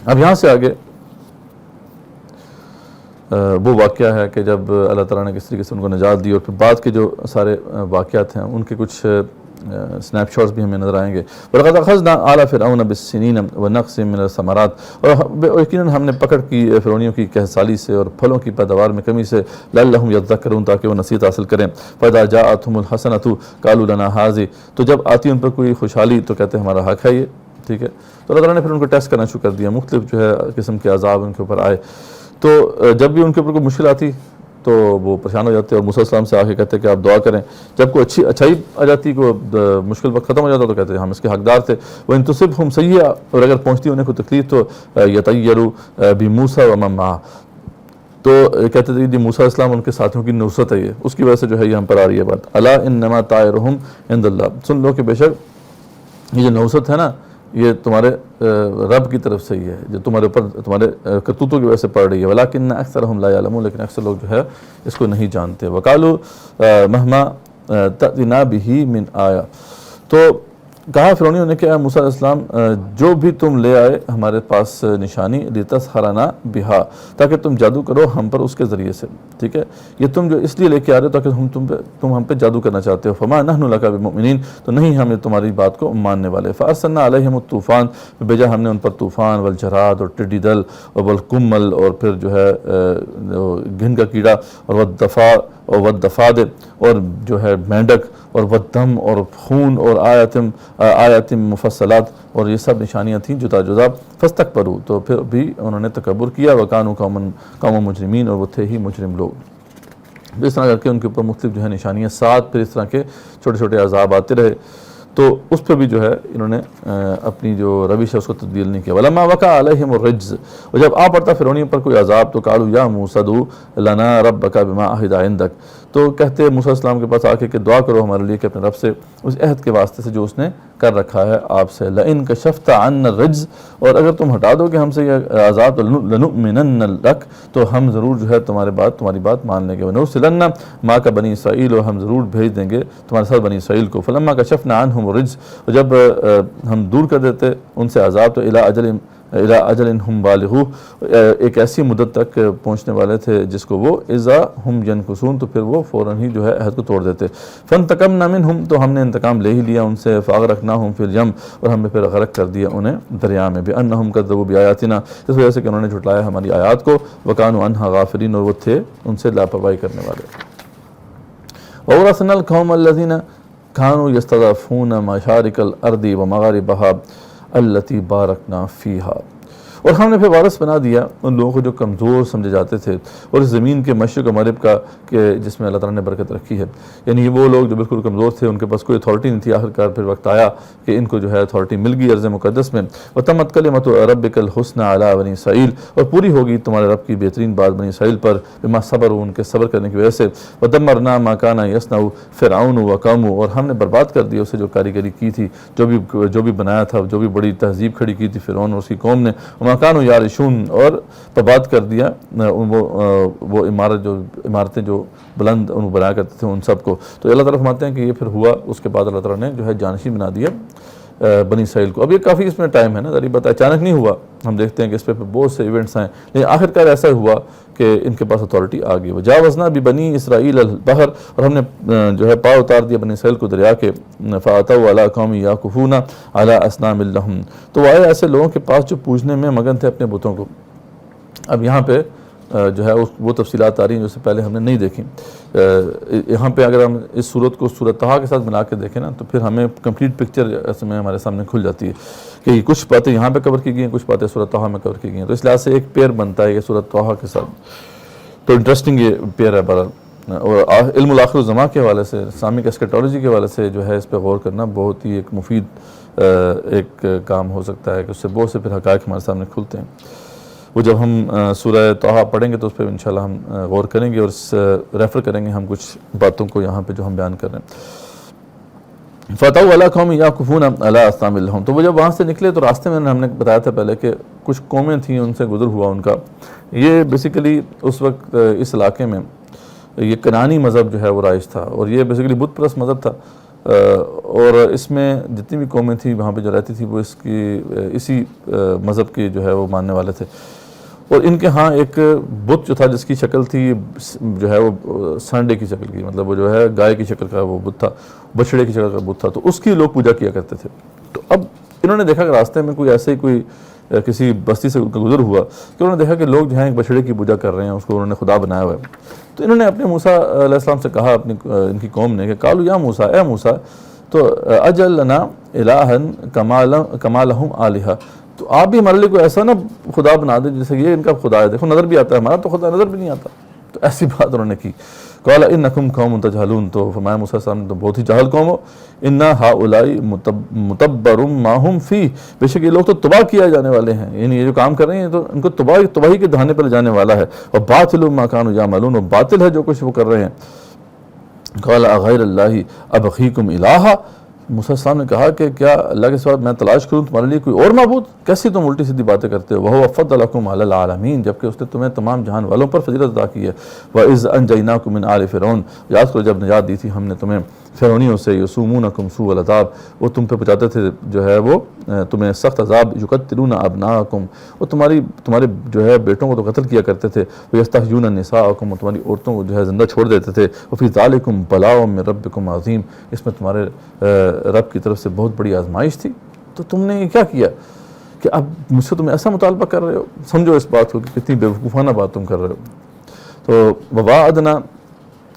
اب یہاں سے آگے وہ واقعہ ہے کہ جب اللہ تعالیٰ نے کس طریقے سے ان کو نجات دی، اور پھر بعد کے جو سارے واقعات ہیں ان کے کچھ سنیپ شاٹس بھی ہمیں نظر آئیں گے۔ وَلَقَدْ أَخَذْنَا آلَ فِرْعَوْنَ بِالسِّنِينَ وَنَقْصٍ مِّنَ الثَّمَرَاتِ، اور یقیناً ہم نے پکڑ کی فرعونیوں کی قحط سالی سے اور پھلوں کی پیداوار میں کمی سے، لَعَلَّهُمْ يَذَّكَّرُونَ تاکہ وہ نصیحت حاصل کریں۔ فَإِذَا جَاءَتْهُمُ الْحَسَنَةُ قَالُوا لَنَا هَٰذِهِ، تو جب آتی ان پر کوئی خوشحالی تو کہتے ہیں ہمارا حق ہے یہ، ٹھیک ہے۔ تو اللہ تعالیٰ نے پھر ان کو ٹیسٹ کرنا شروع کر دیا، مختلف جو ہے قسم کے عذاب ان کے اوپر آئے۔ تو جب بھی ان کے اوپر کوئی مشکل آتی تو وہ پریشان ہو جاتے اور موسیٰ علیہ السلام سے آ کے کہتے کہ آپ دعا کریں۔ جب کوئی اچھائی آ جاتی، کوئی مشکل وقت ختم ہو جاتا تو کہتے ہیں ہم اس کے حقدار تھے۔ وَإِن تُصِبْهُمْ سَيِّئَةٌ، اور اگر پہنچتی انہیں کوئی تکلیف تو يَطَيَّرُوا بِمُوسَىٰ وَمَن مَّعَهُ، تو کہتے تھے کہ موسیٰ علیہ السلام ان کے ساتھیوں کی نصرت ہے، یہ اس کی وجہ سے جو ہے یہ ہم پر آ رہی ہے بات۔ أَلَا إِنَّمَا طَائِرُهُمْ عِندَ اللَّهِ، سن لو کہ بے شک یہ جو نصرت ہے نا یہ تمہارے رب کی طرف سے ہی ہے، جو تمہارے اوپر تمہارے کرتوتوں کی وجہ سے پڑ رہی ہے۔ وَلَٰكِنَّ أَكْثَرَهُمْ لَا يَعْلَمُونَ، لیکن اکثر لوگ جو ہے اس کو نہیں جانتے۔ وَقَالُوا مَهْمَا تَأْتِنَا بِهِ مِنْ آیَةٍ، تو کہا فرعونیوں نے کہ اے موسیٰ علیہ السلام جو بھی تم لے آئے ہمارے پاس نشانی، لِتَسْحَرَنَا بِهَا، تاکہ تم جادو کرو ہم پر اس کے ذریعے سے، ٹھیک ہے۔ یہ تم جو اس لیے لے کے آ رہے ہو تاکہ تم ہم پہ جادو کرنا چاہتے ہو۔ فَمَا نَحْنُ لَكَ بِمُؤْمِنِينَ، تو نہیں ہم تمہاری بات کو ماننے والے۔ فَأَرْسَلْنَا عَلَيْهِمُ الطُّوفَانَ، بھیجا ہم نے ان پر طوفان، والجراد اور ٹڈی دل، اور والقمل اور پھر جو ہے گھن کا کیڑا، اور والضفادع اور جو ہے مینڈک، اور والدم اور خون، اور آیات مفصلات، اور یہ سب نشانیاں تھیں جدا جدا۔ فاستکبروا، تو پھر بھی انہوں نے تکبر کیا، وکانوا قوما مجرمین، اور وہ تھے ہی مجرم لوگ۔ اس طرح کر کے ان کے اوپر مختلف جو ہے نشانیاں، ساتھ پھر اس طرح کے چھوٹے چھوٹے عذاب آتے رہے، تو اس پہ بھی جو ہے انہوں نے اپنی جو روش ہے اس کو تبدیل نہیں کیا۔ وَلَمَّا وَقَعَ عَلَيْهِمُ الرِّجْزُ، اور جب آ پڑتا فرعونیوں پر کوئی عذاب تو قالوا یا موسیٰ ادع لنا ربک بما عہد عندک، تو کہتے موسیٰ علیہ السلام کے پاس آ کے کہ دعا کرو ہمارے لیے کہ اپنے رب سے اس عہد کے واسطے سے جو اس نے کر رکھا ہے آپ سے۔ لئن کشفت عنا الرجز، اور اگر تم ہٹا دو کہ ہم سے یہ عذاب لنؤمنن لک، تو ہم ضرور جو ہے تمہاری بات مان لیں گے۔ ونرسلن معک بنی اسرائیل، اور ہم ضرور بھیج دیں گے تمہارے ساتھ بنی اسرائیل کو۔ فلما کشفنا عنہم الرجز، اور جب ہم دور کر دیتے ان سے عذاب تو الی اجل ہم بالغوہ، ایک ایسی مدت تک پہنچنے والے تھے جس کو وہ اذا ہم ینکثون، تو پھر وہ فوراً ہی جو ہے عہد کو توڑ دیتے۔ فانتقمنا منہم، تو ہم نے انتقام لے ہی لیا ان سے۔ فاغرقناہم فی الیم، اور ہم نے پھر غرق کر دیا انہیں دریا میں۔ بانہم کذبوا بآیاتنا، اس وجہ سے کہ انہوں نے جھٹلایا ہماری آیات کو۔ وکانوا عنہا غافلین، اور وہ تھے ان سے لاپرواہی کرنے والے۔ وورثنا القوم الذین كانوا يستضعفون مشارق الارض ومغاربها التي باركنا فيها، اور ہم نے پھر وارث بنا دیا ان لوگوں کو جو کمزور سمجھے جاتے تھے، اور اس زمین کے مشرق و مغرب کا کہ جس میں اللہ تعالیٰ نے برکت رکھی ہے، یعنی وہ لوگ جو بالکل کمزور تھے، ان کے پاس کوئی اتھارٹی نہیں تھی، آخرکار پھر وقت آیا کہ ان کو جو ہے اتھارٹی مل گئی ارض مقدس میں۔ وتمت کلمۃ ربک الحسنی علی بنی اسرائیل، اور پوری ہوگی تمہارے رب کی بہترین بات بنی اسرائیل پر، بما صبروا، ان کے صبر کرنے کی وجہ سے۔ ودمرنا ما کان یصنع فرعون وقومہ، اور ہم نے برباد کر دیا اسے جو کاریگری کی تھی، جو بھی بنایا تھا، جو بھی بڑی تہذیب کھڑی کی تھی فرعون اور اس کی قوم نے۔ وما کانوا یعرشون، اور برباد کر دیا وہ عمارتیں جو بلند ان بنایا کرتے تھے ان سب کو۔ تو اللہ تعالیٰ فرماتے ہیں کہ یہ پھر ہوا، اس کے بعد اللہ تعالیٰ نے جو ہے جانشین بنا دیا بنی اسرائیل کو۔ اب یہ کافی اس میں ٹائم ہے نا، ذریعہ بات اچانک نہیں ہوا، ہم دیکھتے ہیں کہ اس پہ بہت سے ایونٹس ہیں، لیکن آخرکار ایسا ہوا کہ ان کے پاس اتھارٹی آ گئی۔ وجاوزنا ببنی اسرائیل البحر، اور ہم نے جو ہے پاؤ اتار دیا بنی اسرائیل کو دریا کے۔ فاتوا علی قوم یعکفون علی اصنام لہم، تو وہ آئے ایسے لوگوں کے پاس جو پوجنے میں مگن تھے اپنے بتوں کو۔ اب یہاں پہ جو ہے وہ تفصیلات آ رہی ہیں جو سے پہلے ہم نے نہیں دیکھی۔ یہاں پہ اگر ہم اس صورت کو سورۃ طٰہٰ کے ساتھ ملا کے دیکھیں نا، تو پھر ہمیں کمپلیٹ پکچر اس میں ہمارے سامنے کھل جاتی ہے کہ کچھ باتیں یہاں پہ کور کی گئی ہیں، کچھ باتیں سورۃ طٰہٰ میں کور کی گئی ہیں، تو اس لحاظ سے ایک پیئر بنتا ہے یہ سورۃ طٰہٰ کے ساتھ۔ تو انٹرسٹنگ یہ پیئر ہے بہرحال، اور علم الآخر الزماں کے حوالے سے، اسلامک اسکیٹالوجی کے حوالے سے جو ہے اس پہ غور کرنا بہت ہی ایک مفید ایک کام ہو سکتا ہے کہ اس سے بہت سے پھر حقائق ہمارے سامنے کھلتے ہیں۔ وہ جب ہم سورہ طٰہٰ پڑھیں گے تو اس پہ انشاءاللہ ہم غور کریں گے، اور ریفر کریں گے ہم کچھ باتوں کو یہاں پہ جو ہم بیان کر رہے ہیں۔ فَأَتَوْا عَلَىٰ قَوْمٍ يَعْكُفُونَ عَلَىٰ أَصْنَامٍ لَهُمْ، تو وہ جب وہاں سے نکلے تو راستے میں ہم نے بتایا تھا پہلے کہ کچھ قومیں تھیں، ان سے گزر ہوا ان کا۔ یہ بیسیکلی اس وقت اس علاقے میں یہ کنعانی مذہب جو ہے وہ رائج تھا، اور یہ بیسیکلی بت پرست مذہب تھا۔ اور اس میں جتنی بھی قومیں تھیں وہاں پہ جو رہتی تھی وہ اسی مذہب کے جو ہے وہ ماننے والے تھے، اور ان کے ہاں ایک بت جو تھا جس کی شکل تھی جو ہے وہ سانڈے کی شکل کی، مطلب وہ جو ہے گائے کی شکل کا وہ بت تھا، بچڑے کی شکل کا بت تھا، تو اس کی لوگ پوجا کیا کرتے تھے۔ تو اب انہوں نے دیکھا کہ راستے میں کوئی ایسے ہی کوئی کسی بستی سے گزر ہوا کہ انہوں نے دیکھا کہ لوگ جو ہیں ایک بچڑے کی پوجا کر رہے ہیں، اس کو انہوں نے خدا بنایا ہوا ہے۔ تو انہوں نے اپنے موسیٰ علیہ السلام سے کہا، ان کی قوم نے، کہ قالوا یا موسیٰ، اے موسیٰ، تو اجعل لنا الہا کما لہم آلہہ، تو آپ بھی ہمارے لیے کوئی ایسا نا خدا بنا دیں جیسے یہ ان کا خدا ہے، دیکھو نظر بھی آتا ہے، ہمارا تو خدا نظر بھی نہیں آتا۔ تو ایسی بات انہوں نے کی۔ قال انکم قوم تجہلون، تو فرمایا موسیٰ علیہ السلام، تو بہت ہی جاہل قوم ہو، انا ہؤلاء متبر ما ہم فیہ، بے شک یہ لوگ تو تباہ کیا جانے والے ہیں، یعنی یہ جو کام کر رہے ہیں تو ان کو تباہی کے دہانے پر لے جانے والا ہے، اور باطل ما کانوا یعملون، اور باطل ہے جو کچھ وہ کر رہے ہیں۔ قال اغیر اللہ ابغیکم الہا، موسیٰ علیہ السلام نے کہا کہ کیا اللہ کے سوا میں تلاش کروں تمہارے لیے کوئی اور معبود؟ کیسی تم الٹی سیدھی باتیں کرتے ہو۔ وَهُوَ فَضَّلَكُمْ عَلَى الْعَالَمِينَ، جبکہ اس نے تمہیں تمام جہان والوں پر فضیلت عطا کی ہے۔ وَإِذْ أَنْجَيْنَاكُمْ مِنْ آلِ فِرْعَوْنَ، یاد کرو جب نجات دی تھی ہم نے تمہیں فرعونیوں سے، یسومونکم سوء العذاب، وہ تم پہ پہنچاتے تھے جو ہے وہ تمہیں سخت عذاب، یقتلون ابناءکم، وہ تمہارے جو ہے بیٹوں کو تو قتل کیا کرتے تھے، ویستحیون نساءکم، اور تمہاری عورتوں کو جو ہے زندہ چھوڑ دیتے تھے، وفی ذالکم بلاء من ربکم عظیم، اس میں تمہارے رب کی طرف سے بہت بڑی آزمائش تھی۔ تو تم نے یہ کیا کیا کہ اب مجھ سے تم ایسا مطالبہ کر رہے ہو؟ سمجھو اس بات کو کہ کتنی بیوقوفانہ بات تم کر رہے ہو۔ تو وواعدنا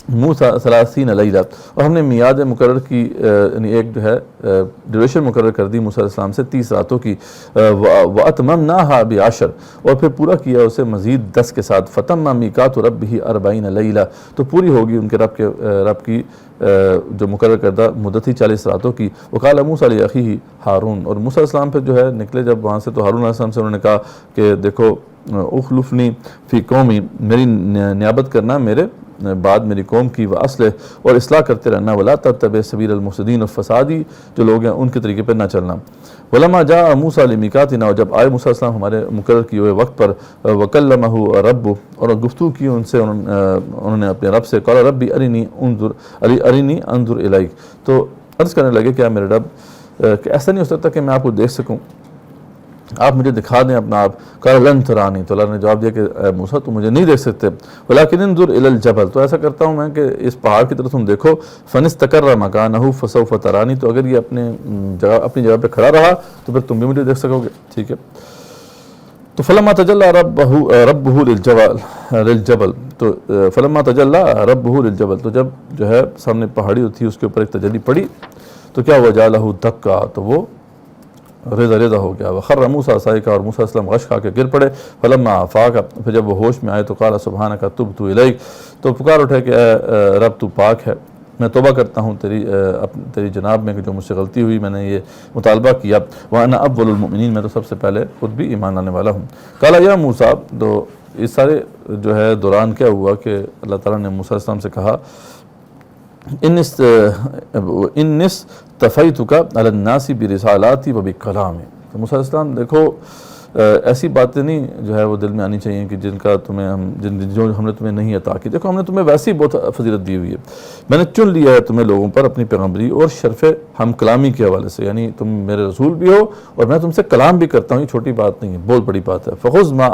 موسیٰ 30 لیلہ، اور ہم نے میعاد مقرر کی، یعنی ایک جو ہے ڈیوریشن مقرر کر دی موسیٰ علیہ السلام سے 30 راتوں کی، وَأَتْمَمْنَاهَا بِعَشْرٍ، اور پھر پورا کیا اسے مزید 10 کے ساتھ، فَتَمَّ مِيقَاتُ رَبِّهِ 40 لیلہ، تو پوری ہوگی ان کے رب کی جو مقرر کردہ مدت تھی 40 راتوں کی۔ وقال موسیٰ لأخیہ ہارون، اور موسیٰ علیہ السلام پھر جو ہے نکلے جب وہاں سے، تو ہارون علیہ السلام سے انہوں نے کہا کہ دیکھو اخلفنی فی قومی، میری نیابت کرنا میرے بعد میری قوم کی، وَأَصْلِحْ، اور اصلاح کرتے رہنا، وَلَا تَتَّبِعْ سَبِيلَ الْمُفْسِدِينَ، اور فسادی جو لوگ ہیں ان کے طریقے پر نہ چلنا۔ وَلَمَّا جَاءَ مُوسَىٰ لِمِيقَاتِنَا، اور جب آئے موسیٰ علیہ السلام ہمارے مقرر کیے ہوئے وقت پر، وَكَلَّمَهُ رَبُّهُ، اور گفتگو کی ان سے انہوں نے اپنے رب سے، قَالَ رَبِّ أَرِنِي أَنظُرْ إِلَيْكَ، تو عرض کرنے لگے کہ میرے رب کہ ایسا نہیں ہو سکتا کہ میں آپ کو دیکھ سکوں، آپ مجھے دکھا دیں اپنا آپ۔ قال لن ترانی، تو اللہ نے جواب دیا کہ اے موسیٰ تم مجھے نہیں دیکھ سکتے، ولکن انظر الی الجبل، تو ایسا کرتا ہوں میں کہ اس پہاڑ کی طرف تم دیکھو، فنستقر مکانہ فسوف ترانی، تو اگر یہ اپنی جگہ پہ کھڑا رہا تو پھر تم بھی مجھے دیکھ سکو گے، ٹھیک ہے۔ تو فلما تجلی ربہ للجبل، تو فلما تجلی ربہ للجبل، تو جب جو ہے سامنے پہاڑی تھی اس کے اوپر ایک تجلی پڑی تو کیا ہوا، جعلہ دکا، تو وہ ریزہ ہو گیا، وخر موسیٰ صائقا، اور موسیٰ علیہ السلام غش کھا کے گر پڑے، فلما افاق، پھر جب وہ ہوش میں آئے تو قال سبحانک تبت الیک، تو پکار اٹھے کہ اے رب تو پاک ہے، میں توبہ کرتا ہوں تیری جناب میں کہ جو مجھ سے غلطی ہوئی، میں نے یہ مطالبہ کیا، وانا اول المؤمنین، میں تو سب سے پہلے خود بھی ایمان لانے والا ہوں۔ قال یا موسیٰ، تو اس سارے جو ہے دوران کیا ہوا کہ اللہ تعالیٰ نے موسیٰ علیہ السلام سے کہا ان اصطفیتک علی الناس برسالاتی و بکلامی، تو موسیٰ علیہ السلام دیکھو ایسی باتیں نہیں جو ہے وہ دل میں آنی چاہیے کہ جن کا جو ہم نے تمہیں نہیں عطا کی، دیکھو ہم نے تمہیں ویسی بہت فضیلت دی ہوئی ہے، میں نے چن لیا ہے تمہیں لوگوں پر اپنی پیغمبری اور شرف ہم کلامی کے حوالے سے، یعنی تم میرے رسول بھی ہو اور میں تم سے کلام بھی کرتا ہوں، یہ چھوٹی بات نہیں ہے، بہت بڑی بات ہے۔ فخذ ما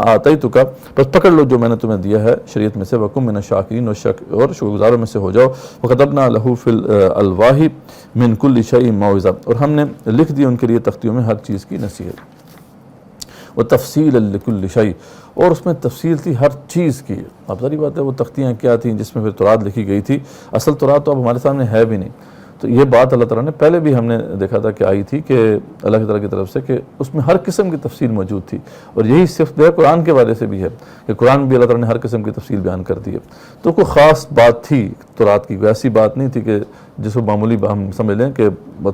آتیتک، بس پکڑ لو جو میں نے تمہیں دیا ہے شریعت میں سے، وکن من الشاکرین، اور شکر گزاروں میں سے ہو جاؤ، وکتبنا لہ فی الالواح من کل شیء موعظہ، اور ہم نے لکھ دی ان کے لیے تختیوں میں ہر چیز کی نصیحت، وتفصیل لکل شیء، اور اس میں تفصیل تھی ہر چیز کی۔ اب ظاہری بات ہے وہ تختیاں کیا تھیں جس میں پھر تورات لکھی گئی تھی، اصل تورات تو اب ہمارے سامنے ہے بھی نہیں، تو یہ بات اللہ تعالیٰ نے پہلے بھی ہم نے دیکھا تھا کہ آئی تھی کہ اللہ تعالیٰ کی طرف سے کہ اس میں ہر قسم کی تفصیل موجود تھی، اور یہی صرف جو ہے قرآن کے وعدے سے بھی ہے کہ قرآن بھی اللہ تعالیٰ نے ہر قسم کی تفصیل بیان کر دی ہے، تو کوئی خاص بات تھی تورات کی، کوئی ایسی بات نہیں تھی کہ جس کو معمولی ہم سمجھ لیں کہ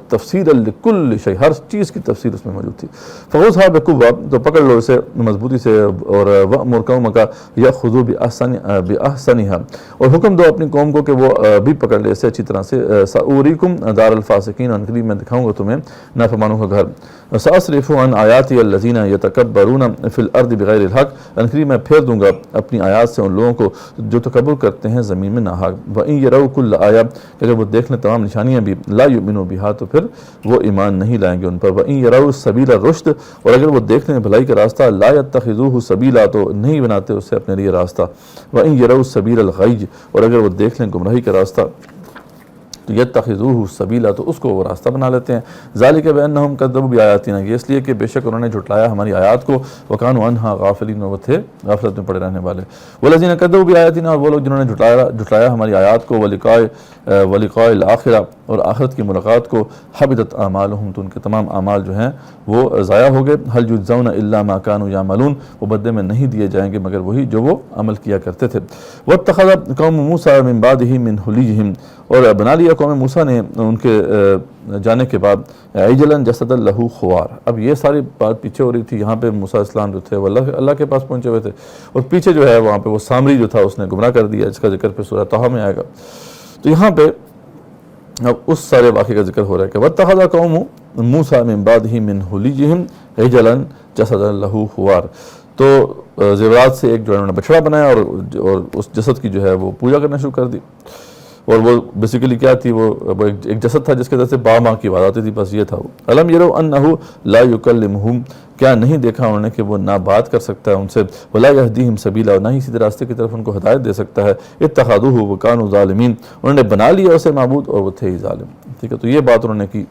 تفصیل لکل شیء، ہر چیز کی تفصیل اس میں موجود تھی۔ فخذھا بقوۃ، تو پکڑ لو اسے مضبوطی سے، اور وأمر قومک یأخذوا بأحسنھا، اور حکم دو اپنی قوم کو کہ وہ بھی پکڑ لے اسے اچھی طرح سے، سأوریکم دار الفاسقین، ان قریب میں دکھاؤں گا تمہیں نافرمانوں کا گھر، سأصرف عن آیاتی الذین یتکبرون فی الارض بغیر الحق، انقریب میں پھیر دوں گا اپنی آیات سے ان لوگوں کو جو تکبر کرتے ہیں زمین میں ناحق۔ وَإِن يَرَوْا كُلَّ آیَةٍ، کہ اگر وہ دیکھ لیں تمام نشانیاں بھی، لا یؤمنوا بہا، تو پھر وہ ایمان نہیں لائیں گے ان پر۔ وَإِن يَرَوْا سَبِیلَ الرُّشْدِ، اور اگر وہ دیکھ لیں بھلائی کا راستہ، لا يَتَّخِذُوهُ سَبِیلًا، تو نہیں بناتے اسے اپنے لیے راستہ۔ وَإِن يَرَوْا سَبِیلَ الْغَیِّ، اور اگر وہ دیکھ لیں گمراہی کا راستہ، تو یتخذوہ سبیلا، تو اس کو وہ راستہ بنا لیتے ہیں۔ ذالک بانہم کذبوا بآیاتنا، یہ اس لیے کہ بے شک انہوں نے جھٹلایا ہماری آیات کو، وکانوا عنہا غافلین، وہ تھے غفلت میں پڑے رہنے والے۔ والذین کذبوا بآیاتنا، اور وہ لوگ جنہوں نے جھٹلایا ہماری آیات کو، ولقاء الآخرہ، اور آخرت کی ملاقات کو، حبطت اعمالہم، تو ان کے تمام اعمال جو ہیں وہ ضائع ہو گئے۔ هل یجزون الا ما كانوا یعملون، وہ بدلے میں نہیں دیے جائیں گے مگر وہی جو وہ عمل کیا کرتے تھے۔ واتخذ قوم موسیٰ من بعدہ من حلیہم، اور بنا لیا قوم موسیٰ نے ان کے جانے کے بعد عجلا جسدا لہ خوار۔ اب یہ ساری بات پیچھے ہو رہی تھی، یہاں پہ موسیٰ السلام جو تھے وہ اللہ کے پاس پہنچے ہوئے تھے، اور پیچھے جو ہے وہاں پہ وہ سامری جو تھا اس نے گمراہ کر دیا، جس کا ذکر پہ سورہ طٰہٰ میں آئے گا۔ تو یہاں پہ اب اس سارے واقعے کا ذکر ہو رہا ہے کہ وَاتَّخَذَ قَوْمُ مُوسَىٰ مِن بَعْدِهِ مِنْ حُلِيِّهِمْ عِجْلًا جَسَدًا لَهُ خوار، تو زیورات سے ایک جو انہوں نے بچڑا بنایا اور اس جسد کی جو ہے وہ پوجا کرنا شروع کر دی، اور وہ بیسیکلی کیا تھی، وہ ایک جسد تھا جس کے طرح سے با ماں کی آواز آتی تھی، بس یہ تھا وہ۔ الم یروا انہ لا یکلمہم، کیا نہیں دیکھا انہوں نے کہ وہ نہ بات کر سکتا ہے ان سے، ولا یہدیہم سبیلا، اور نہ ہی سیدھے راستے کی طرف ان کو ہدایت دے سکتا ہے۔ اتخذوہ وکانوا ظالمین، انہوں نے بنا لیا اسے معبود اور وہ تھے ہی ظالم۔ ٹھیک ہے، تو یہ بات انہوں نے کی۔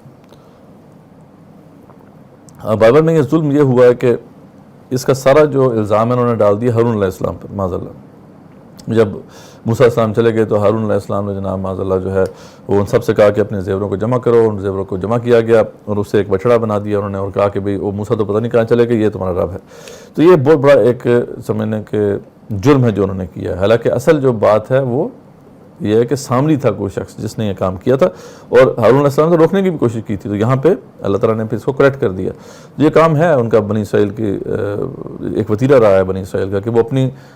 بائبل میں یہ ظلم یہ ہوا ہے کہ اس کا سارا جو الزام ہے انہوں نے ڈال دیا ہارون علیہ السلام پر، معاذ اللہ۔ جب موسیٰ السلام چلے گئے تو ہارون علیہ السلام نے جناب معاذ اللہ جو ہے وہ ان سب سے کہا کہ اپنے زیوروں کو جمع کرو، ان زیوروں کو جمع کیا گیا اور اسے ایک بچڑا بنا دیا انہوں نے، اور کہا کہ بھئی وہ موسیٰ تو پتہ نہیں کہاں چلے گئے، یہ تمہارا رب ہے۔ تو یہ بہت بڑا ایک سمجھنے کے جرم ہے جو انہوں نے کیا ہے، حالانکہ اصل جو بات ہے وہ یہ ہے کہ سامری تھا کوئی شخص جس نے یہ کام کیا تھا، اور ہارون علیہ السلام سے روکنے کی بھی کوشش کی تھی، تو یہاں پہ اللہ تعالیٰ نے پھر اس کو کریکٹ کر دیا۔ یہ کام ہے ان کا بنی اسرائیل کی ایک وتیرہ رہا ہے بنی اسرائیل کا، کہ وہ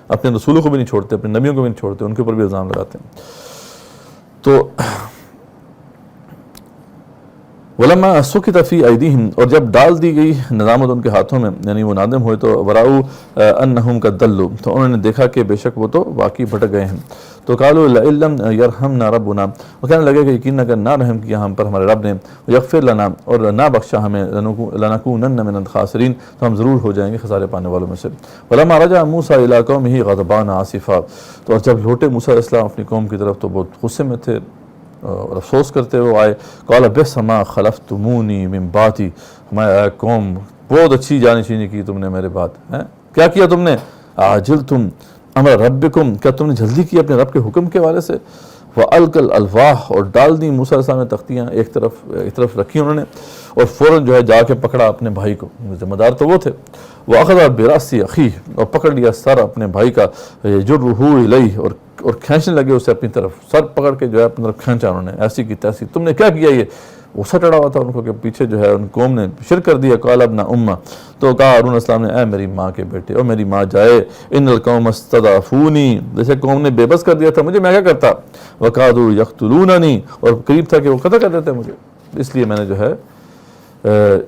اپنے رسولوں کو بھی نہیں چھوڑتے، اپنے نبیوں کو بھی نہیں چھوڑتے، ان کے اوپر بھی الزام لگاتے ہیں۔ تو وَلَمَّا سُقِطَ فِي أَيْدِيهِمْ، اور جب ڈال دی گئی ندامت ان کے ہاتھوں میں، یعنی وہ نادم ہوئے، تو وَرَأَوْا أَنَّهُمْ قَدْ ضَلُّوا، تو انہوں نے دیکھا کہ بے شک وہ تو واقعی بھٹک گئے ہیں۔ تو قالوا لئن لم يرحمنا ربنا، وہ کہنے لگے کہ یقین اگر نہ رحم کیا ہم پر ہمارے رب نے، یغفر لنا، اور نہ بخشا ہمیں، لنکونن من الخاسرین، تو ہم ضرور ہو جائیں گے خسارے پانے والوں میں سے۔ وَلَمَّا رَجَعَ مُوسَىٰ إِلَىٰ قَوْمِهِ غَضْبَانَ آسِفًا، تو جب لوٹے موسیٰ علیہ السلام اپنی قوم کی طرف تو بہت غصے میں تھے اور افسوس کرتے ہوئے آئے۔ قَالَ بِئْسَ مَا خَلَفْتُمُونِی مِن بَعْدِی، ہمارے قوم بہت اچھی جانشینی کی تم نے میرے بعد، کیا کیا تم نے؟ عَجِلْتُمْ امر ربکم، کیا تم نے جلدی کی اپنے رب کے حکم کے والے سے؟ وَأَلْقَى الْأَلْوَاحَ، اور ڈال دیں موسیٰ علیہ السلام نے تختیاں، ایک طرف رکھی انہوں نے، اور فوراً جو ہے جا کے پکڑا اپنے بھائی کو، ذمہ دار تو وہ تھے۔ وَأَخَذَ بِرَأْسِ أَخِیهِ، اور پکڑ لیا سر اپنے بھائی کا، يَجُرُّهُ إِلَیہ، اور کھینچنے لگے اسے اپنی طرف، سر پکڑ کے جو ہے اپنی طرف کھینچا انہوں نے، ایسی کی تیسی، تم نے کیا کیا؟ یہ غصہ چڑھا ہوا تھا ان کو کہ پیچھے جو ہے ان قوم نے شرک کر دیا۔ قال ابن امہ، تو کہا ہارون علیہ السلام نے، اے میری ماں کے بیٹے، اور میری ماں جائے، ان القوم استضعفونی، جیسے قوم نے بے بس کر دیا تھا مجھے، میں کیا کرتا؟ وکادوا یقتلوننی، اور قریب تھا کہ وہ قتل کر دیتے مجھے، اس لیے میں نے جو ہے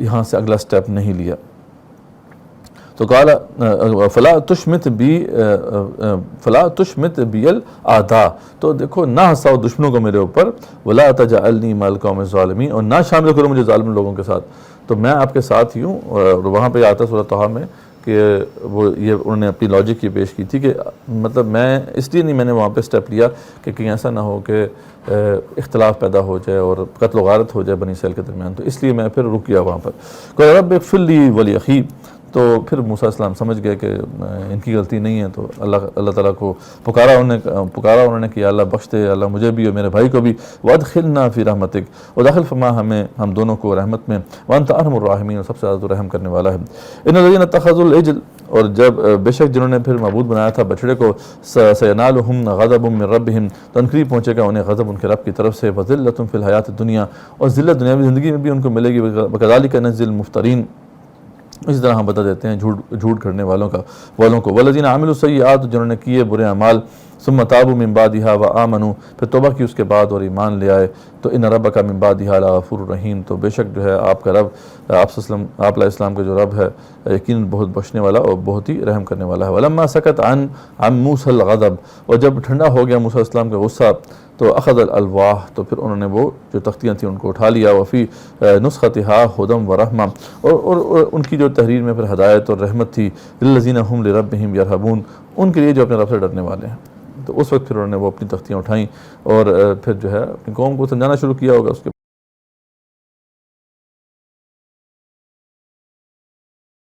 یہاں سے اگلا سٹیپ نہیں لیا۔ تو قال فلا تشمت بی الاعداء، تو دیکھو نہ ہنساؤ دشمنوں کو میرے اوپر، ولا تجعلنی مع القوم الظالمین، اور نہ شامل کرو مجھے ظالم لوگوں کے ساتھ، تو میں آپ کے ساتھ ہی ہوں۔ اور وہاں پہ آتا سورہ طٰہٰ میں کہ وہ یہ انہوں نے اپنی لاجک یہ پیش کی تھی کہ مطلب میں اس لیے نہیں میں نے وہاں پہ سٹیپ لیا کہ کہیں ایسا نہ ہو کہ اختلاف پیدا ہو جائے اور قتل و غارت ہو جائے بنی اسرائیل کے درمیان، تو اس لیے میں پھر رک گیا وہاں پر۔ قال رب اغفر لی ولی، تو پھر موسیٰ علیہ السلام سمجھ گئے کہ ان کی غلطی نہیں ہے، تو اللہ تعالیٰ کو پکارا انہوں نے کہ اللہ بخش دے، اللہ مجھے بھی اور میرے بھائی کو بھی، وادخلنا فی رحمتک، اور داخل فرما ہم دونوں کو رحمت میں، وانت ارحم الراحمین، اور سب سے زیادہ تو رحم کرنے والا ہے۔ ان الذین اتخذوا العجل، اور جب بے شک جنہوں نے پھر معبود بنایا تھا بچڑے کو، سینالہم غضب من ربہم، تو قریب پہنچے گا انہیں غضب ان کے رب کی طرف سے، وذلۃ فی الحیات الدنیا، اور ذلت دنیاوی زندگی میں بھی ان کو ملے گی، وکذالک نجزی المفترین، اسی طرح ہم بتا دیتے ہیں جھوٹ کرنے والوں کو۔ والذین عملوا السیئات، جنہوں نے کیے برے اعمال، ثم تابوا من بعدها وآمنوا، پھر توبہ کی اس کے بعد اور ایمان لے آئے، تو ان ربک من بعدها لغفور رحیم، تو بے شک جو ہے آپ کا رب، آپ علیہ السلام کا جو رب ہے یقیناً بہت بخشنے والا اور بہت ہی رحم کرنے والا ہے۔ ولما سکت عن موسیٰ الغضب، اور جب ٹھنڈا ہو گیا موسیٰ علیہ السلام کا غصہ، تو اخذ الالواح، تو پھر انہوں نے وہ جو تختیاں تھیں ان کو اٹھا لیا، وفی نسختها ہدی ورحمہ، اور ان کی جو تحریر میں پھر ہدایت اور رحمت تھی، للذین هم لربهم یرہبون، ان کے لیے جو اپنے رب سے ڈرنے والے ہیں۔ تو اس وقت پھر انہوں نے وہ اپنی تختیاں اٹھائیں اور پھر جو ہے اپنی قوم کو سمجھانا شروع کیا ہوگا اس کے